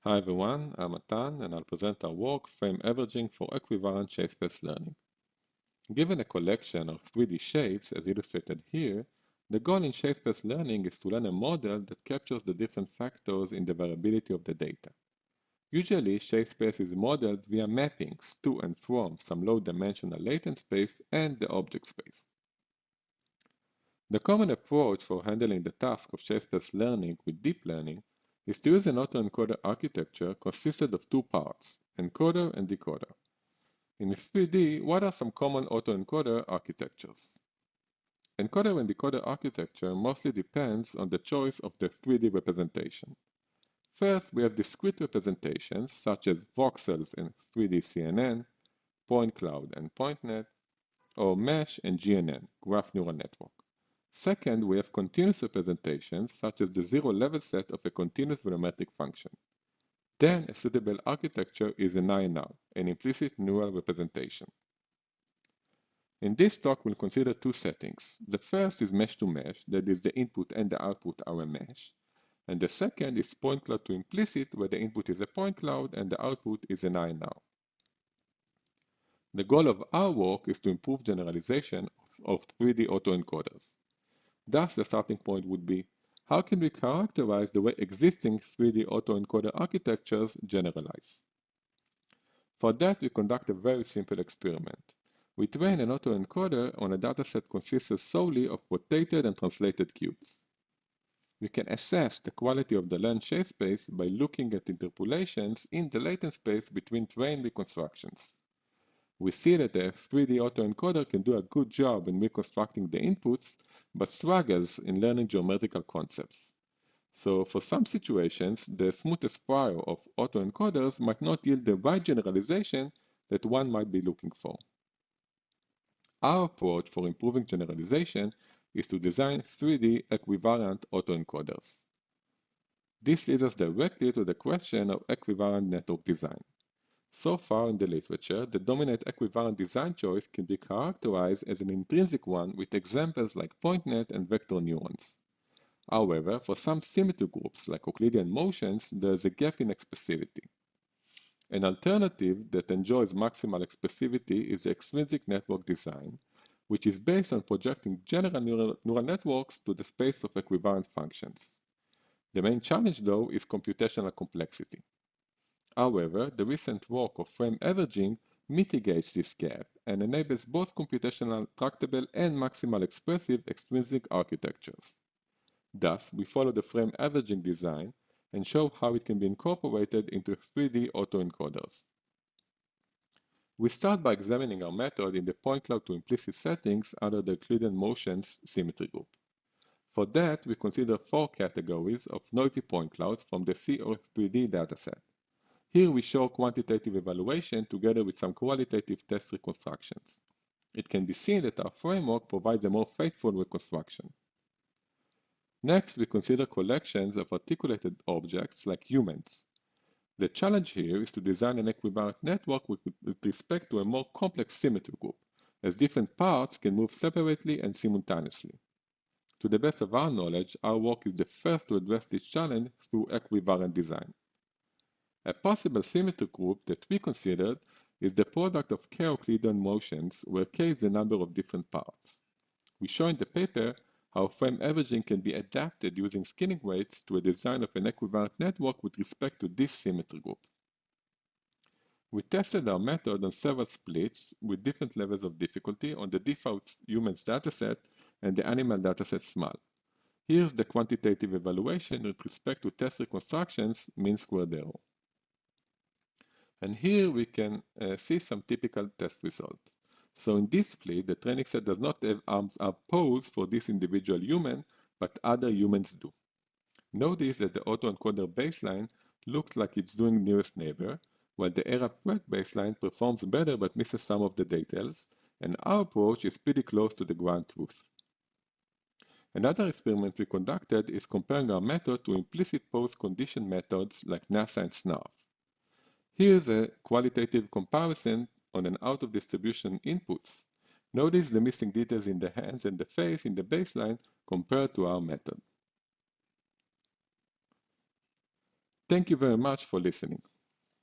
Hi everyone, I'm Atan and I'll present our work, Frame Averaging for Equivariant Shape-Space Learning. Given a collection of 3D shapes as illustrated here, the goal in shape-space learning is to learn a model that captures the different factors in the variability of the data. Usually, shape-space is modeled via mappings to and from some low-dimensional latent space and the object space. The common approach for handling the task of shape-space learning with deep learning is to use an autoencoder architecture consisted of two parts, encoder and decoder. In 3D, what are some common autoencoder architectures? Encoder and decoder architecture mostly depends on the choice of the 3D representation. First, we have discrete representations such as voxels in 3D CNN, point cloud and point net, or mesh and GNN, graph neural network. Second, we have continuous representations such as the zero-level set of a continuous volumetric function. Then, a suitable architecture is an INR, an implicit neural representation. In this talk, we'll consider two settings. The first is mesh to mesh, that is, the input and the output are a mesh. And the second is point cloud to implicit, where the input is a point cloud and the output is an INR. The goal of our work is to improve generalization of 3D autoencoders. Thus, the starting point would be, how can we characterize the way existing 3D autoencoder architectures generalize? For that, we conduct a very simple experiment. We train an autoencoder on a dataset consisting solely of rotated and translated cubes. We can assess the quality of the learned shape space by looking at interpolations in the latent space between trained reconstructions. We see that the 3D autoencoder can do a good job in reconstructing the inputs, but struggles in learning geometrical concepts. So for some situations, the smoothest prior of autoencoders might not yield the right generalization that one might be looking for. Our approach for improving generalization is to design 3D equivariant autoencoders. This leads us directly to the question of equivariant network design. So far in the literature, the dominant equivariant design choice can be characterized as an intrinsic one with examples like PointNet and vector neurons. However, for some symmetry groups like Euclidean motions, there is a gap in expressivity. An alternative that enjoys maximal expressivity is the extrinsic network design, which is based on projecting general neural networks to the space of equivariant functions. The main challenge, though, is computational complexity. However, the recent work of frame averaging mitigates this gap and enables both computational tractable and maximal expressive extrinsic architectures. Thus, we follow the frame averaging design and show how it can be incorporated into 3D autoencoders. We start by examining our method in the point cloud to implicit settings under the Euclidean motions symmetry group. For that, we consider four categories of noisy point clouds from the CO3D dataset. Here we show quantitative evaluation together with some qualitative test reconstructions. It can be seen that our framework provides a more faithful reconstruction. Next, we consider collections of articulated objects like humans. The challenge here is to design an equivariant network with respect to a more complex symmetry group, as different parts can move separately and simultaneously. To the best of our knowledge, our work is the first to address this challenge through equivariant design. A possible symmetry group that we considered is the product of k-Euclidean motions, where k is the number of different parts. We show in the paper how frame averaging can be adapted using scaling weights to a design of an equivariant network with respect to this symmetry group. We tested our method on several splits with different levels of difficulty on the default humans dataset and the animal dataset SMAL. Here's the quantitative evaluation with respect to test reconstructions mean squared error. And here we can see some typical test results. So in this split, the training set does not have arms up pose for this individual human, but other humans do. Notice that the autoencoder baseline looks like it's doing nearest neighbor, while the error-correct baseline performs better but misses some of the details, and our approach is pretty close to the ground truth. Another experiment we conducted is comparing our method to implicit post-condition methods like NASA and SNARF. Here's a qualitative comparison on an out-of-distribution inputs. Notice the missing details in the hands and the face in the baseline compared to our method. Thank you very much for listening.